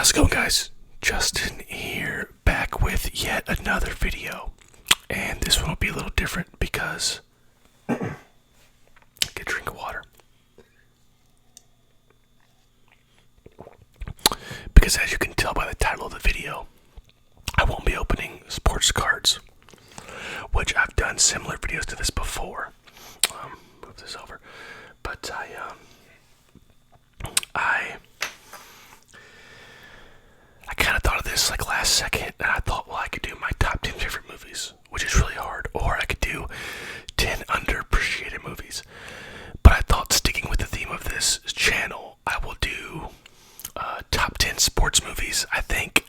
How's it going, guys? Justin here, back with yet another video. And this one will be a little different because get a drink of water. Because as you can tell by the title of the video, I won't be opening sports cards, which I've done similar videos to this before. Move this over. But I kind of thought of this like last second, and I thought, well, I could do my top 10 favorite movies, which is really hard, or I could do 10 underappreciated movies. But I thought, sticking with the theme of this channel, I will do top 10 sports movies. I think,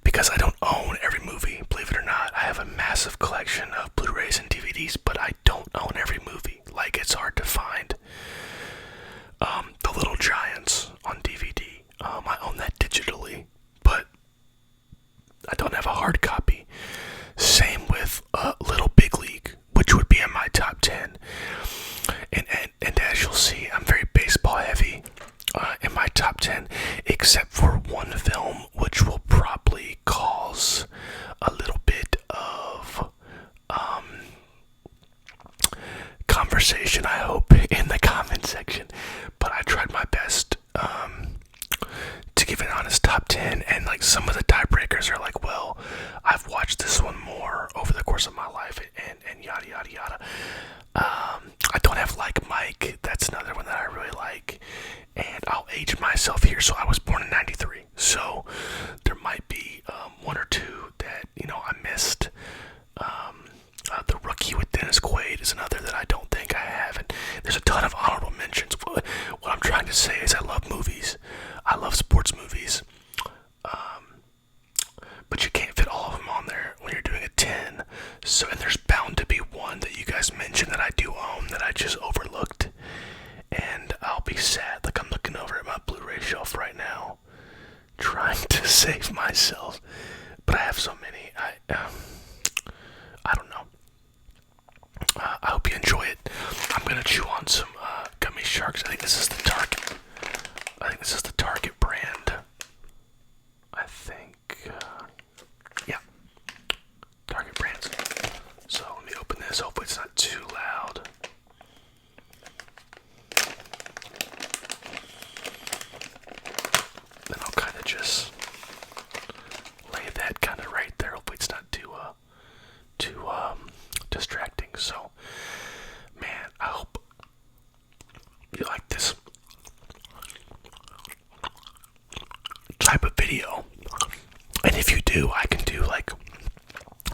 because I don't own every movie, believe it or not. I have a massive collection of Blu-rays and DVDs, but I don't own every movie. Like, it's hard to find The Little Giants on DVD. I own that digitally, but I don't have a hard copy. Same with Little Big League, which would be in my top 10. And as you'll see, I'm very baseball heavy in my top 10, except for one film, which will probably cause a little bit of conversation, I hope, in the comment section. But I tried my best to give an honest top 10, and like some of the tiebreakers are like, well, I've watched this one more over the course of my life, and yada yada yada. I don't have Like Mike, that's another one that I really like, and I'll age myself here. So I was born in 93, so there might be one or two that, you know, I missed. The Rookie with Dennis Quaid is another that I don't think I have, and there's a ton of honorable mentions. What I'm trying to say is I love movies. I love sports movies. But you can't fit all of them on there when you're doing a 10. So, and there's bound to be one that you guys mentioned that I do own that I just overlooked. And I'll be sad. Like, I'm looking over at my Blu-ray shelf right now, trying to save myself. But I have so many. I don't know. I hope you enjoy it. I'm gonna chew on some gummy sharks. I think this is the Target brand. I think, yeah, Target brands. So let me open this. Hopefully it's not too loud. Then I'll kind of just lay that kind of right there. Hopefully it's not too distracting. So, man, I hope you like this type of video. And if you do, I can do like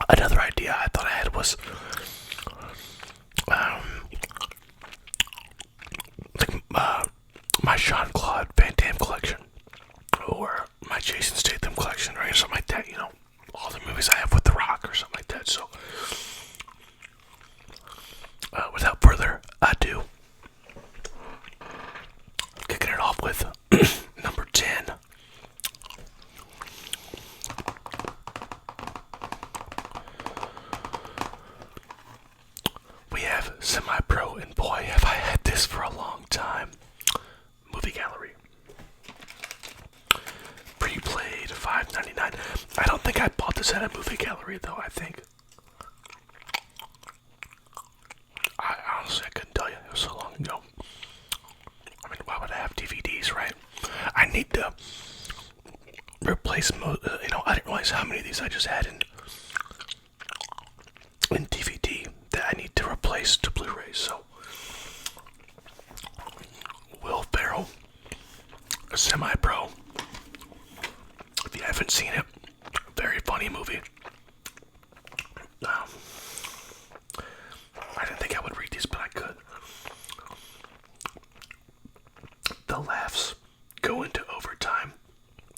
another idea I thought I had was my Jean-Claude Van Damme collection, or my Jason Statham collection, or something like that. You know, all the movies I have with The Rock or something like that. So without further ado, kicking it off with number 10. We have Semi-Pro, and boy, have I had this for a long time. Movie Gallery. Pre-played, $5.99. I don't think I bought this at a Movie Gallery, though. I honestly couldn't tell you. It was so long ago. I mean, why would I have DVDs, right? I need to replace, you know, I didn't realize how many of these I just had in DVD that I need to replace to Blu-ray. So, Will Ferrell, Semi-Pro. If you haven't seen it, very funny movie. I didn't think I would read these, but I could. The laughs go into overtime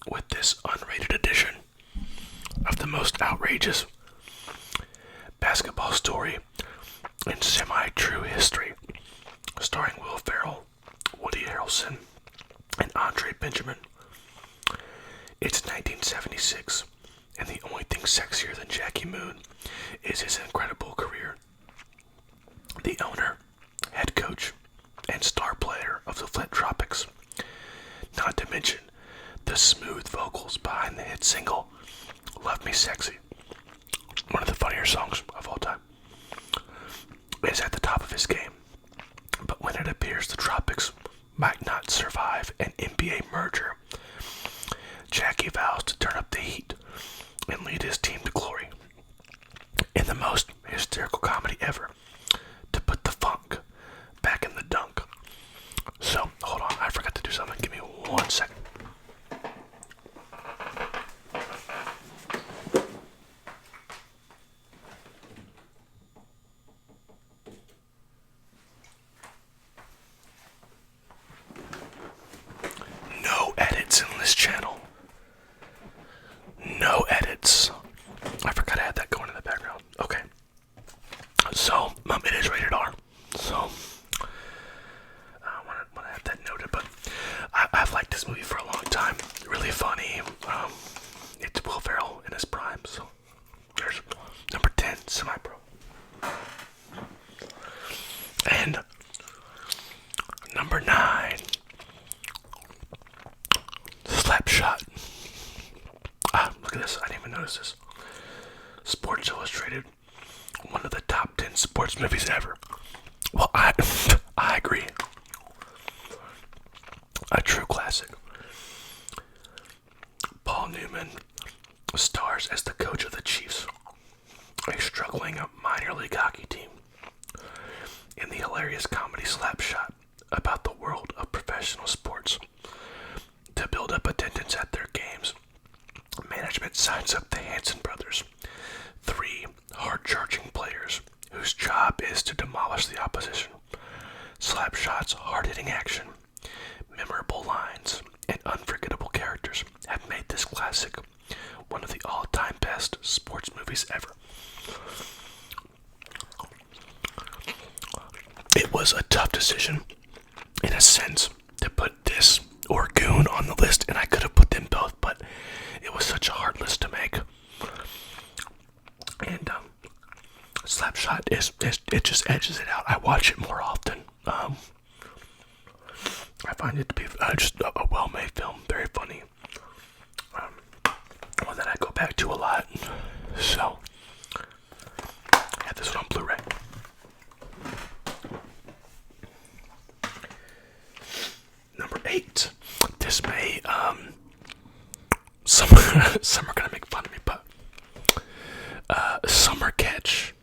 with this unrated edition of the most outrageous basketball story in semi-true history, starring Will Ferrell, Woody Harrelson, and Andre Benjamin. It's 1976, and the only thing sexier than Jackie Moon is his incredible career. The owner, head coach, and star player of the Flint Tropics, not to mention the the smooth vocals behind the hit single, Love Me Sexy, one of the funnier songs of all time, is at the top of his game. But when it appears the Tropics might not survive an NBA merger, Jackie vows to turn up the heat and lead his team to glory in the most hysterical comedy ever, to put the funk back in the dunk. So, hold on, I forgot to do something. Give me 1 second. No edits in this channel. No edits. I forgot I had that going in the background. Okay. So, it is rated R. So, I want to have that noted. But I've liked this movie for a long time. Really funny. It's Will Ferrell in his prime. So, there's number 10, Semi-Pro. And number 9, Slapshot. Look at this. I didn't even notice this. Sports Illustrated, one of the top 10 sports movies ever. Well, I agree. A true classic. Paul Newman stars as the coach of the Chiefs, a struggling minor league hockey team, in the hilarious comedy Slapshot about the world of professional sports. To build up attendance at their games, management signs up the Hanson brothers, 3 hard-charging players whose job is to demolish the opposition. Slapshot's hard-hitting action, memorable lines, and unforgettable characters have made this classic one of the all-time best sports movies ever. It was a tough decision, in a sense, to put this or Goon on the list, and I could have put them both, but it was such a hard list to make. And Slapshot it just edges it out. I watch it more often. I find it to be just a well-made film, very funny. One that I go back to a lot. So, I have this one on Blu-ray. Number 8. This may some are gonna make fun of me, but Summer Catch.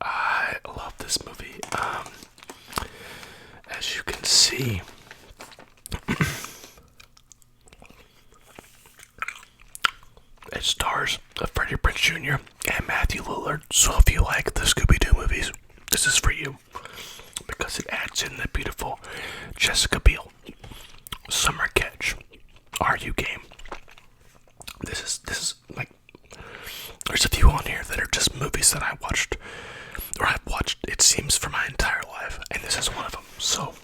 I love this movie. As you can see, it stars Freddie Prinze Jr. and Matthew Lillard. So if you like the Scooby-Doo movies, this is for you, because it adds in the beautiful Jessica Biel. Summer Catch. Are you game? This is like, there's a few on here that are just movies that I watched, or I've watched, it seems, for my entire life, and this is one of them. So,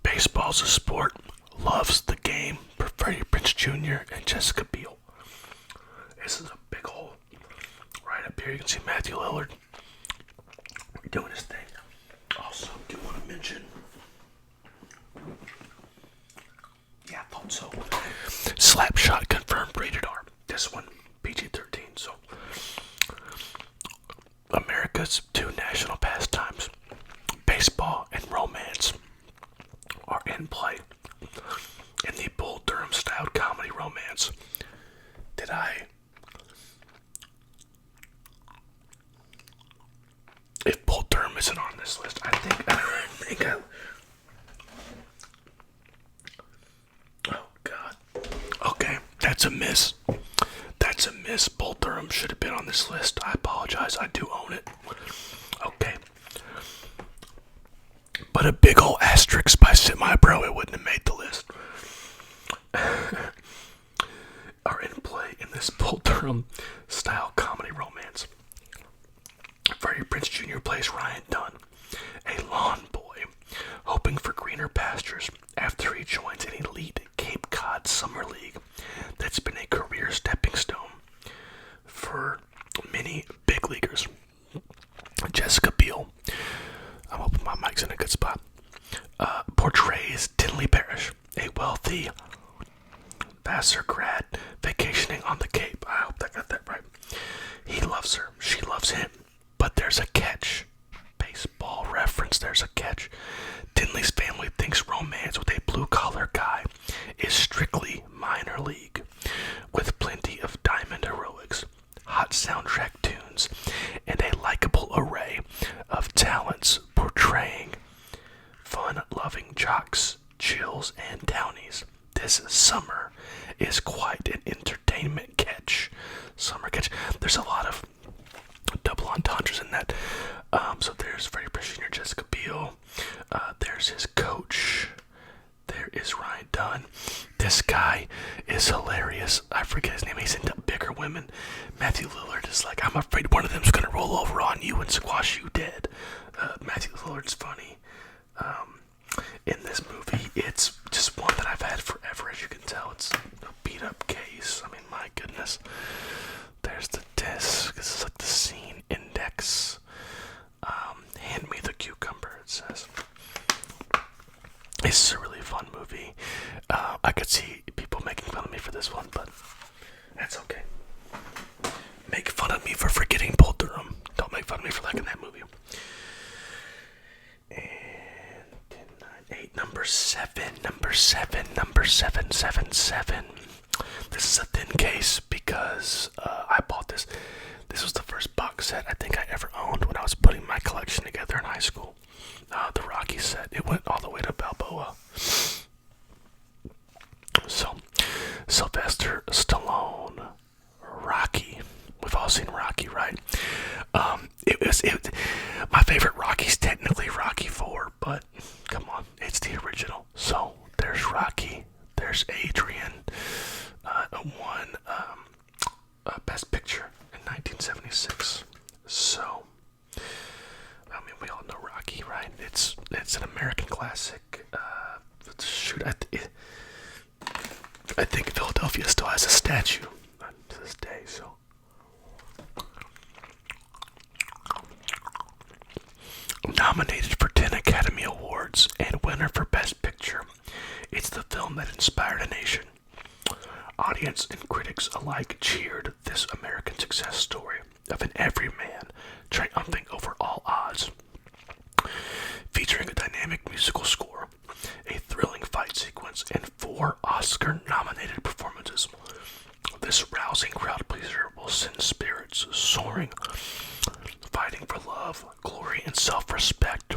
baseball's a sport, loves the game, for Freddie Prinze Jr. and Jessica Biel. This is a big hole. Right up here, you can see Matthew Lillard doing his thing. Also, do want to mention, yeah, I thought so. Slapshot confirmed rated R. This one, PG-13. So, America's 2 national pastimes, baseball and romance, are in play in the Bull Durham-styled comedy romance. If Bull Durham isn't on this list, I think oh God. Okay, that's a miss. That's a miss. Bull Durham should have been on this list. I apologize. I do own it. Okay. But a big ol' asterisk by Semi-Pro, it wouldn't have made the list. Are in play in this Bull Durham style comedy romance. Freddie Prinze Jr. plays Ryan Dunn, a lawn boy hoping for greener pastures after he joins an elite Cape Cod summer league that's been a career stepping stone for many big leaguers. Jessica Biel, I'm hoping my mic's in a good spot, portrays Tinley Parrish, a wealthy Vassar grad vacationing on the Cape. I hope I got that right. He loves her. She loves him. But there's a catch. Baseball reference, there's a catch. Tinley's family thinks romance with a blue-collar guy is strictly minor league, with plenty of diamond heroics, hot soundtrack tunes, and a likable array of talents portraying fun-loving jocks, chills, and townies. This summer is quite an entertainment catch. Summer catch. There's a lot of double entendres in that. So there's Freddie Prinze Jr., Jessica Biel. There's his coach. There is Ryan Dunn. This guy is hilarious. I forget his name. He's into bigger women. Matthew Lillard is like, I'm afraid one of them's gonna roll over on you and squash you dead. Matthew Lillard's funny. In this movie, it's just one that I've had forever, as you can tell. It's a beat up case. I mean, my goodness. There's the disc. This is like the scene index. Hand me the cucumber, it says. It's a really fun movie. I could see people making fun of me for this one, but that's okay. Make fun of me for forgetting Bull Durham. Don't make fun of me for liking that movie. And 10, 9, 8, number 7. This is a thin case because I bought this. This was the first box set I think I ever owned when I was putting my collection together in high school. The Rocky set. It went all the way to Balboa. So, Sylvester Stallone, Rocky. We've all seen Rocky, right? My favorite Rocky's technically Rocky 4, but come on, it's the original. So there's Rocky, there's Adrian, won Best Picture in 1976. So, I mean, we all know Rocky, right? It's an American classic. Shoot, I think Philadelphia still has a statue to this day. So, nominated for 10 Academy Awards and winner for Best Picture, it's the film that inspired a nation. Audience and critics alike cheered this American success story of an everyman triumphing over all odds. Featuring a dynamic musical score, a thrilling fight sequence, and 4 Oscar-nominated performances, this rousing crowd pleaser will send spirits soaring. Fighting for love, glory, and self-respect,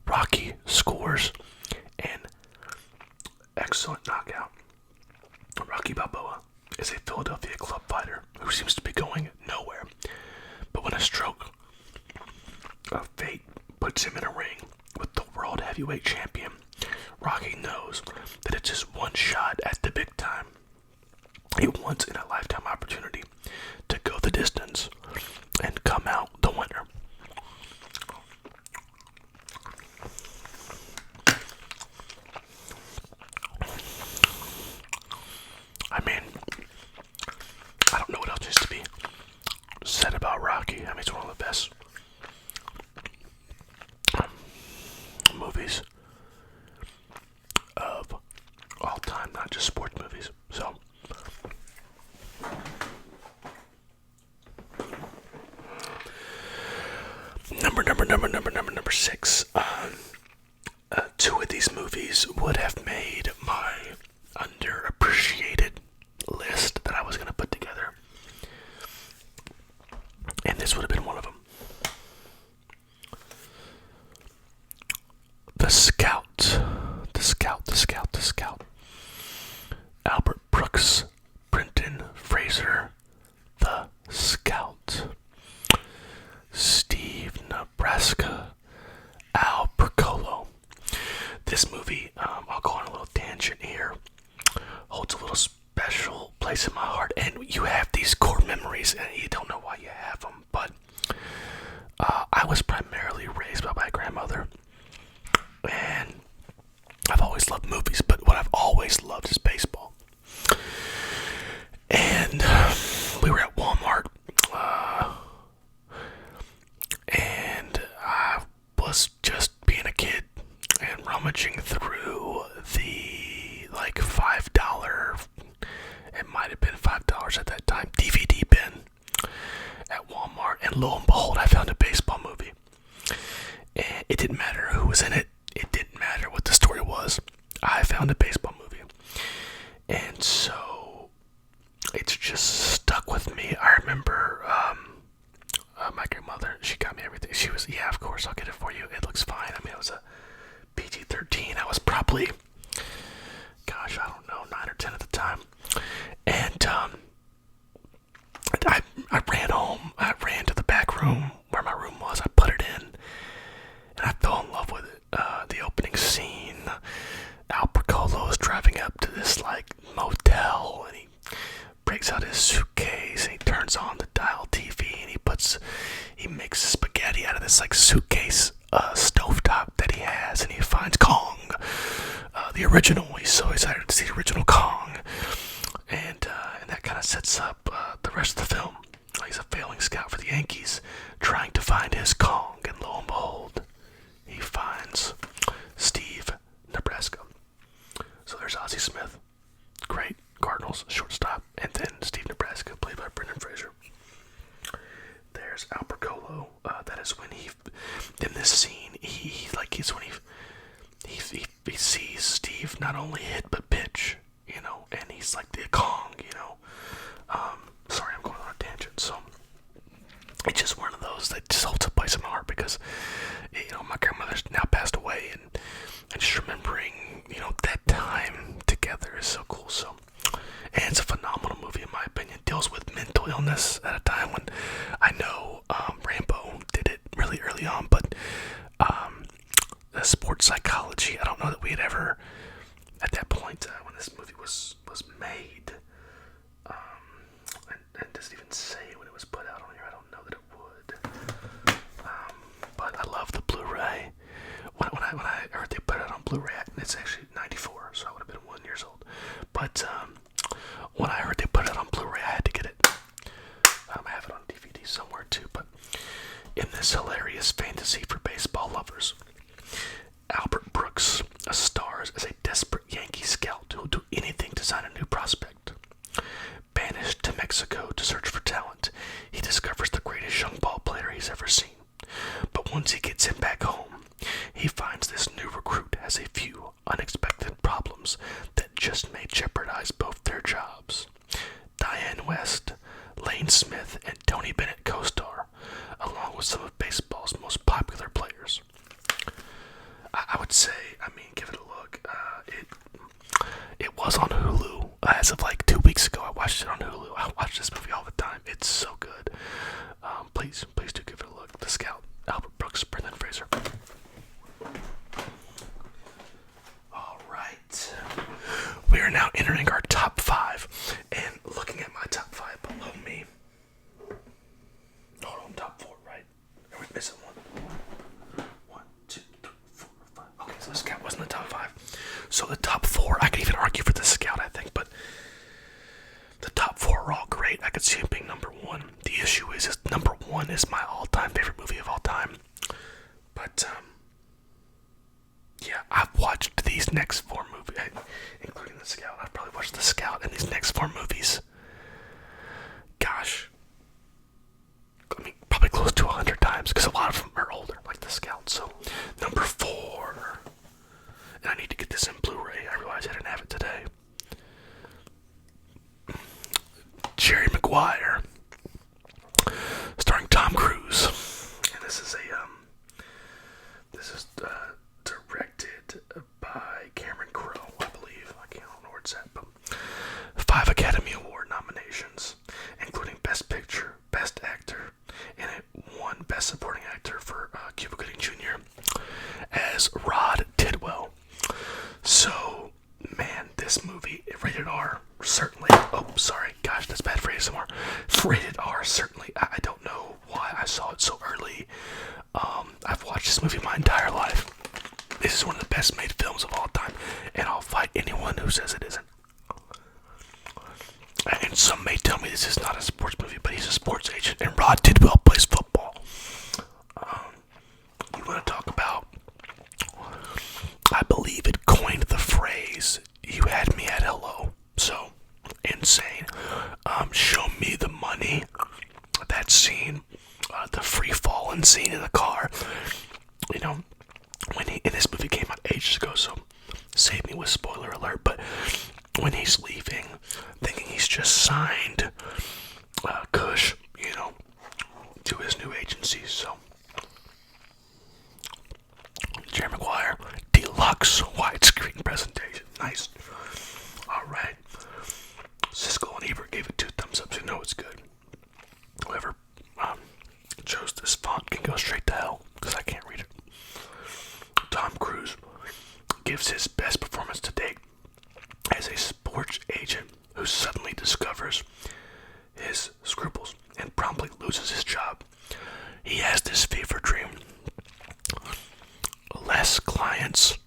Rocky scores an excellent knockout. Rocky Balboa is a Philadelphia club fighter who seems to be going nowhere. But when a stroke of fate puts him in a ring with the world heavyweight champion, Rocky knows that it's just one shot at the big time. A once-in-a-lifetime opportunity to go the distance and come out the winner. I mean, I don't know what else needs to be said about Rocky. I mean, it's one of the best movies of all time, not just sports movies. So, number 6. 2 of these movies would have made my underappreciated list that I was going to put together, and this would have been one of them. The Scout. Albert Brooks, Brenton Fraser, The Scout. Steve Nebraska, Al Percolo. This movie, I'll go on a little tangent here, holds a little special place in my heart, and you have these core memories, and you don't know why you have them, but I was primarily raised by my grandmother, and I've always loved movies, but what I've always loved is baseball. And we were at Walmart, and I was just being a kid and rummaging through the $5 found a baseball movie. And so it's just stuck with me. I remember my grandmother, she got me everything. She was, yeah, of course, I'll get it for you. It looks fine. I mean, it was a PG-13. I was probably, gosh, I don't know, 9 or 10 at the time. And I ran home. I ran to the back room where my room was. I put it in, and I fell in love with it. The opening scene, Al Pacolo's driving up to this like motel, and he breaks out his suitcase and he turns on the dial TV, and he makes spaghetti out of this like suitcase stovetop that he has, and he finds Kong, the original. He's so excited to see the original Kong, and that kind of sets up the rest of the film. He's a failing scout for the Yankees, trying to find his Kong, and lo and behold, he finds Steve Nebraska. So there's Ozzie Smith, great Cardinals shortstop, and then Steve Nebraska, played by Brendan Fraser. There's Al Pacolo. That is when in this scene, he sees Steve not only hit but pitch, and he's like the Kong, Sorry, I'm going on a tangent. So it's just one of those that just holds a place in my heart because, my grandmother's now passed away, and just remembering, that time together is so cool. So, and it's a phenomenal movie in my opinion. It deals with mental illness at a time when I know Rambo did it really early on, but the sports psychology, I don't know that we had ever, at that point when this movie was made, and doesn't even say when it was put out on here. I don't know that it would, but I love the Blu-ray. When I heard they put it on Blu-ray, it's actually 94, so I would have been 1 year old. But when I heard they put it on Blu-ray, I had to get it. I have it on DVD somewhere too. But in this hilarious fantasy for baseball lovers, Albert Brooks stars as a desperate Yankee scout who will do anything to sign a new prospect. Banished to Mexico to search for talent, he discovers the greatest young ball player he's ever seen. But once he gets him back home, he finds this new recruit has a few unexpected problems that just may jeopardize both their jobs. Diane West, Lane Smith, and Tony Bennett co-star, along with some of baseball's most popular players. I would say, give it a look. It was on Hulu as of like 2 weeks ago. I watched it on Hulu. I watch this movie all the time. It's so good. Please do give it a look. The Scout, Albert Brooks, Brendan Fraser. All right. We are now entering our top 5, and looking at my top 5 below me. Hold on, top 4, right? Are we missing one? 1, 2, 3, 4, 5. Okay, so the Scout wasn't the top 5. So the top 4, I could even argue for the Scout, I think, but the top 4 are all great. I could see it being number 1. The issue is number 1 is my all-time favorite movie of all time. But, yeah, I've watched these next 4 movies, including the Scout. I've probably watched the Scout and these next 4 movies. Gosh. Probably close to 100 times, because a lot of them are older, like the Scout. So, number 4. And I need to get this in Blu-ray. I realize I didn't have it today. Jerry Maguire, starring Tom Cruise. And this is directed by Cameron Crowe, I believe. I don't know where it's at, but 5 Academy Award nominations, including Best Picture, Best Actor, and it won Best Supporting Actor for Cuba Gooding Jr. as Rod Tidwell. So, man, this movie, rated R, certainly. Oh, sorry, gosh, that's bad phrase somewhere. Rated R, certainly. I don't know why I saw it so early. I've watched this movie my entire life. This is one of the best made films of all time, and I'll fight anyone who says it isn't. And some may tell me this is not a sports movie, but he's a sports agent, and Rod Tidwell plays football. You want to talk about, I believe it coined the phrase, "You had me at hello." So, insane. Show me the money. That scene, the free falling scene in the car. When this movie came out ages ago, so save me with spoiler alert, but when he's leaving, thinking he's just signed Kush, to his new agency. So Jerry Maguire, deluxe widescreen presentation. Nice. Alright. Siskel and Ebert gave it 2 thumbs up, so you know it's good. Whoever chose this font can go straight to hell, because I can't read it. Tom Cruise gives his best performance to date as a sports agent who suddenly discovers his scruples and promptly loses his job. He has this fever dream. Less clients,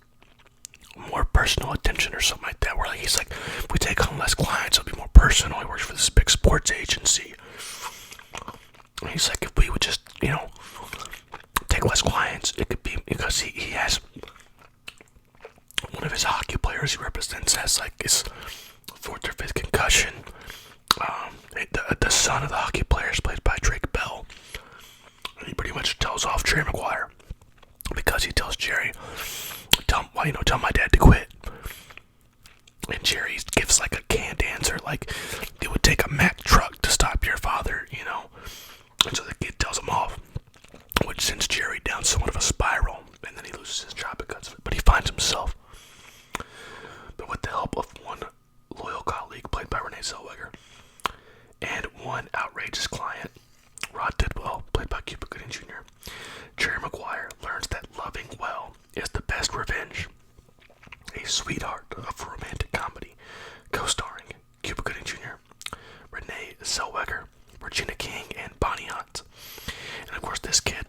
more personal attention or something like that, where he's like, if we take on less clients, it'll be more personal. He works for this big sports agency. And he's like, if we would just, take less clients, it could be, because he has one of his hockey players he represents has like his 4th or 5th concussion. The son of the hockey player is played by Drake Bell. And he pretty much tells off Jerry Maguire because he tells Jerry, tell my dad to quit. And Jerry gives like a canned answer, like it would take a Mack truck to stop your father, And so the kid tells him off, which sends Jerry down somewhat of a spiral, and then he loses his job because of it. But he finds himself. But with the help of one loyal colleague played by Renee Zellweger and one outrageous client, Rod Tidwell, played by Cuba Gooding Jr., Jerry Maguire learns that loving well is the best revenge. A sweetheart of a romantic comedy, co-starring Cuba Gooding Jr., Renee Zellweger, Regina King, and Bonnie Hunt. And of course, this kid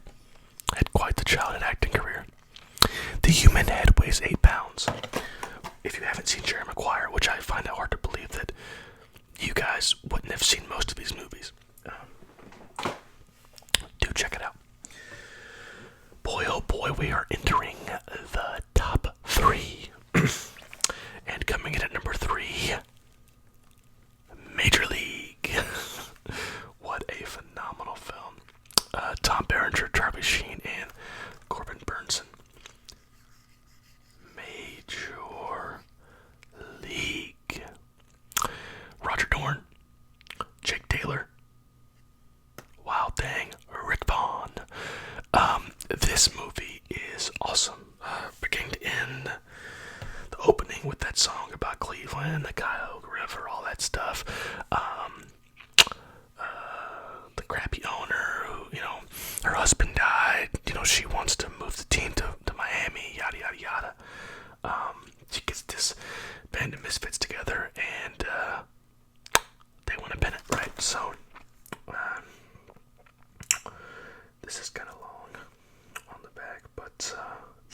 had quite the childhood acting career. The human head weighs 8 pounds. If you haven't seen Jerry Maguire, which I find it hard to believe that you guys wouldn't have seen most of these movies, do check it out. Boy, oh boy, we are entering the top 3. And coming in at number 3, Major League. What a phenomenal film. Tom Berenger, Charlie Sheen, and Corbin Burnson. Major League. Roger Dorn, Jake Taylor, Wild Thing, Rick Vaughn. This movie is awesome. Beginning to end, the opening with that song about Cleveland, the Cuyahoga River, all that stuff. The crappy owner who, her husband died. She wants to move the team to Miami, yada, yada, yada. She gets this band of misfits together, and they win a pennant, right? So, this is kind of long on the back, but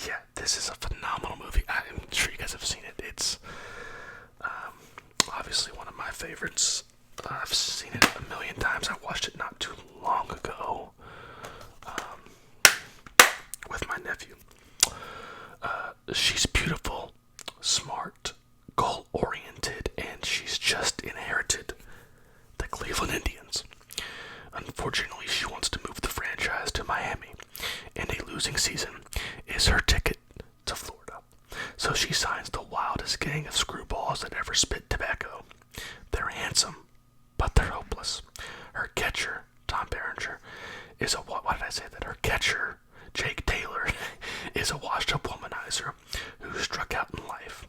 yeah, this is a phenomenal movie. I'm sure you guys have seen it. It's obviously one of my favorites. I've seen it a million times. I watched it not too long ago with my nephew. She's beautiful, smart, goal-oriented, and she's just inherited the Cleveland Indians. Unfortunately, she wants to move the franchise to Miami, and a losing season is her ticket to Florida. So she signs the wildest gang of screwballs that ever spit tobacco. They're handsome, but they're hopeless. Her catcher, Tom Berenger, is why did I say that? Her catcher, Jake Taylor, is a washed-up womanizer who struck out in life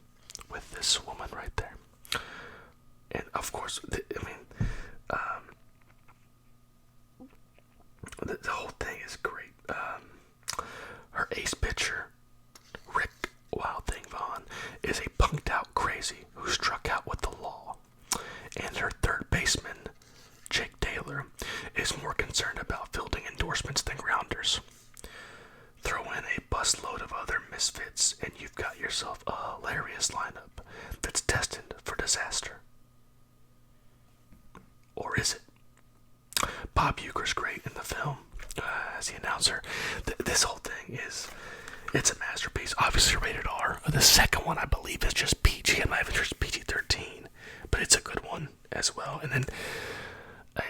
with this woman right there. And of course, the whole thing is great. Her ace pitcher, Rick Wild Thing Vaughn, is a punked-out crazy who struck out with the law. And her third baseman, Jake Taylor, is more concerned about fielding endorsements than grounders. Throw in a busload of other misfits, and you've got yourself a hilarious lineup that's destined for disaster. Or is it? Bob Uecker's great in the film as the announcer. This whole thing it's a masterpiece. Obviously rated R. The second one, I believe, is just PG. I'm not even sure it's PG-13, but it's a good one as well. And then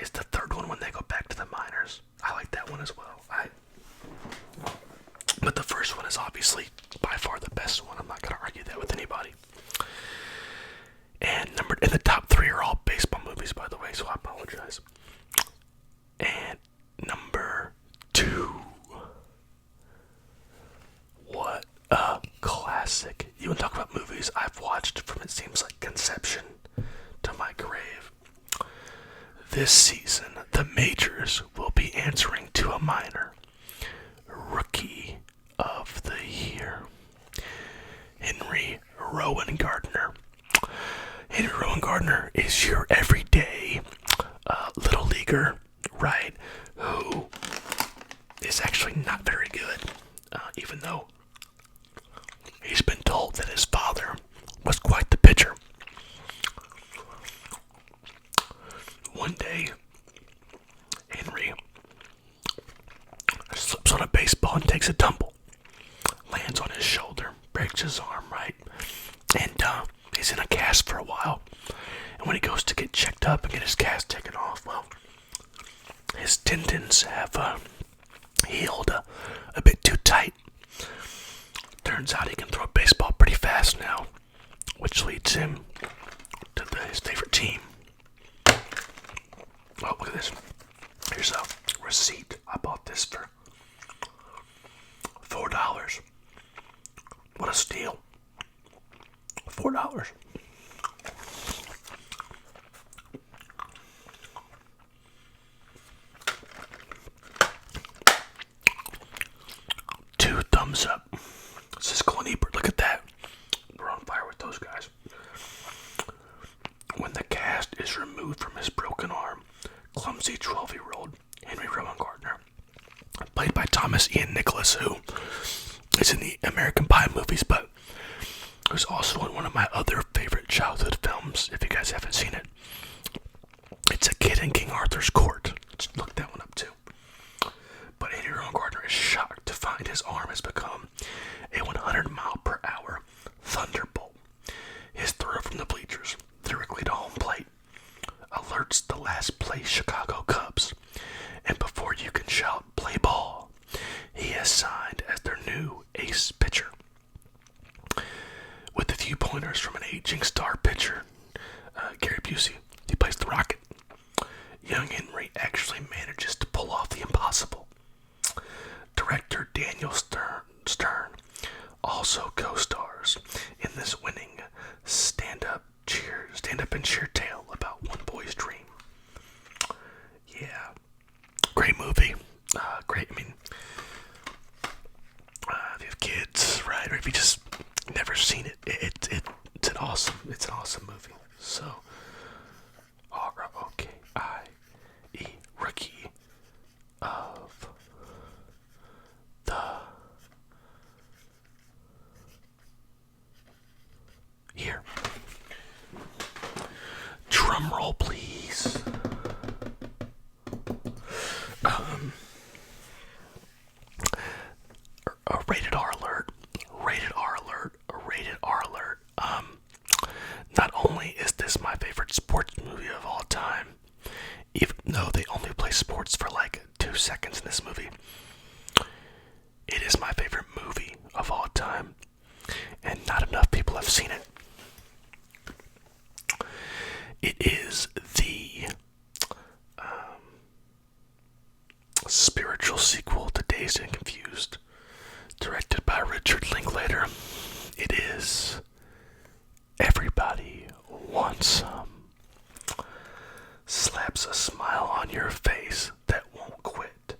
it's the third one when they go back to the minors. I like that one as well. But the first one is obviously by far the best one. I'm not going to argue that with anybody. from, it seems like, conception to my grave. This season, the majors will be answering to a minor. Rookie of the Year, Henry Rowan Gardner. Henry Rowan Gardner is your everyday little leaguer, right? Who is actually not very good, even though he's been told that his father was quite the pitcher. One day, Henry slips on a baseball and takes a tumble, lands on his shoulder, breaks his arm, right? And he's in a cast for a while. And when he goes to get checked up and get his cast taken off, well, his tendons have healed a bit too tight. Turns out he can throw a baseball pretty fast now, which leads him to his favorite team. Oh, look at this. Here's a receipt. I bought this for $4. What a steal. $4. Two thumbs up. Siskel and Ebert, look at that. We're on fire with those guys. When the cast is removed from his broken arm, clumsy 12-year-old Henry Rowan Gardner, played by Thomas Ian Nicholas, who is in the American Pie movies, but who's also in one of my other favorite childhood films, if you guys haven't seen it. It's A Kid in King Arthur's Court. Let's look that one up too. But Henry Rowan Gardner is shocked to find his arm has become a 100-mile-per-hour thunderbolt. His throw from the bleachers directly to home plate alerts the last place Chicago Cubs, and before you can shout "play ball," he is signed as their new ace pitcher. With a few pointers from an aging star pitcher, Gary Busey, he plays the Rocket. Young Henry actually manages to pull off the impossible. Director Daniel Stern also co-stars in this winning stand-up and cheer tale about one boy's dream. Yeah, great movie. Great. I mean, if you have kids, right, or if you just never seen it, it's an awesome movie. So, R-O-K-I-E, Rookie of the Year. Drum roll, please. Rated R alert. Not only is this my favorite sports movie of all time, even though they only play sports for like 2 seconds in this movie, it is my favorite movie of all time, and not enough people have seen it. It is the spiritual sequel to Dazed and Confused, directed by Richard Linklater. It is Everybody Wants Some. Slaps a smile on your face that won't quit.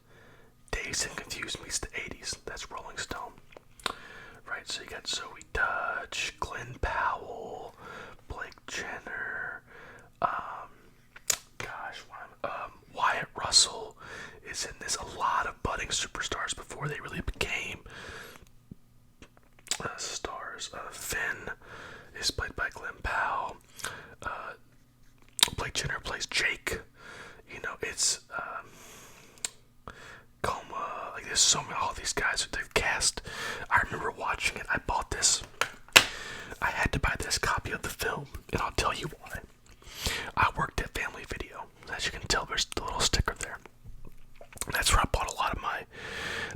Dazed and Confused meets the 80s. That's Rolling Stone. Right, so you got Zoe Dutch, Glenn Powell, Blake Jenner, Wyatt Russell is in this. A lot of budding superstars before they really became stars. Finn is played by Glenn Powell. Blake Jenner plays Jake. You know, it's Coma. Like, there's so many. All these guys they've cast. I remember watching it. I bought this. I had to buy this copy of the film, and I'll tell you why. I worked at Family Video. As you can tell, there's the little sticker there. That's where I bought a lot of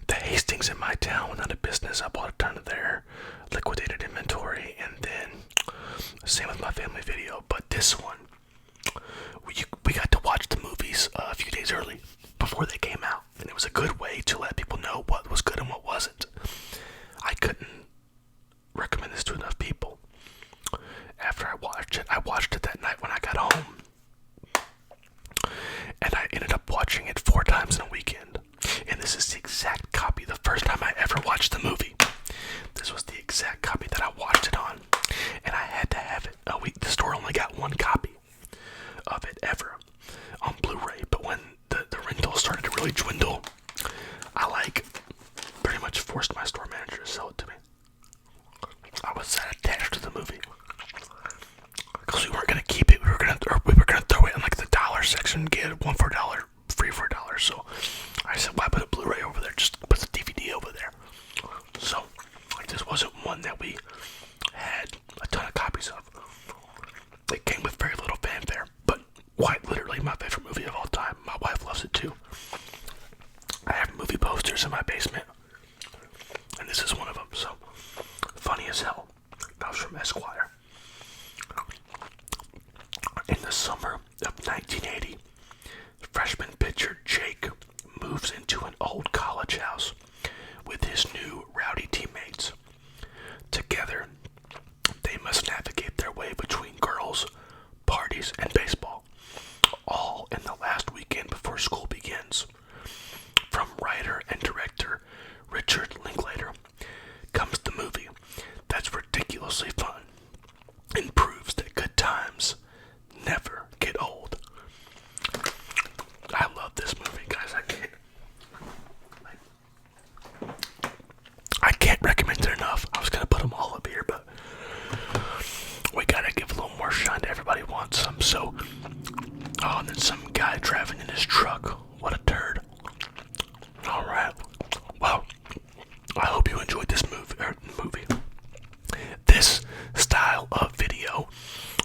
the Hastings in my town went out of business. I bought a ton of their liquidated inventory, and then same with my Family Video. But this one, we got to watch the movies a few days early before they came out, and it was a good way to let people know what was good and what wasn't. I couldn't recommend this to enough people. I watched it that night when I got home. And I ended up watching it 4 times in a weekend. And this is the exact copy, the first time I ever watched the movie. This was the exact copy that I watched it on. And I had to have it. The store only got 1 copy of it ever on Blu-ray. But when the rentals started to really dwindle, I pretty much forced my store manager to sell it to me. I was that attached to the movie. Because we weren't going to keep it. We were going to throw it in the dollar section and get 1 for $1, free for $1. So I said, why put a Blu-ray over there? Just put the DVD over there. So this wasn't one that we had a ton of copies of. It came with very little fanfare, but quite literally my favorite movie of all time. My wife loves it too. I have movie posters in my basement, and this is one of them. So funny as hell. That was from Esquire. In the summer of 1980, freshman pitcher Jake moves into an old college house with his new rowdy teammates. Together, they must navigate their way between girls, parties, and baseball, all in the last weekend before school begins. From writer and director Richard Linklater comes the movie that's ridiculously fun and proves that good times never get old. I love this movie, guys. I can't recommend it enough. I was gonna put them all up here, but we gotta give a little more shine to Everybody Wants Some. So, and then some guy driving in his truck. What a turd. Alright. Well, I hope you enjoyed this movie. This style of video.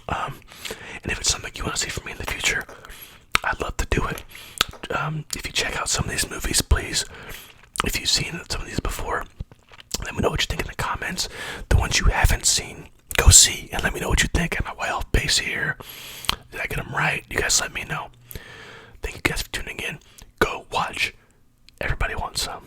And if it's something you want to see from me in the future, I'd love to do it. If you check out some of these movies, please, if you've seen some of these before, let me know what you think in the comments. The ones you haven't seen, go see and let me know what you think. Am I way off base here? Did I get them right? You guys let me know. Thank you guys for tuning in. Go watch Everybody Wants Some.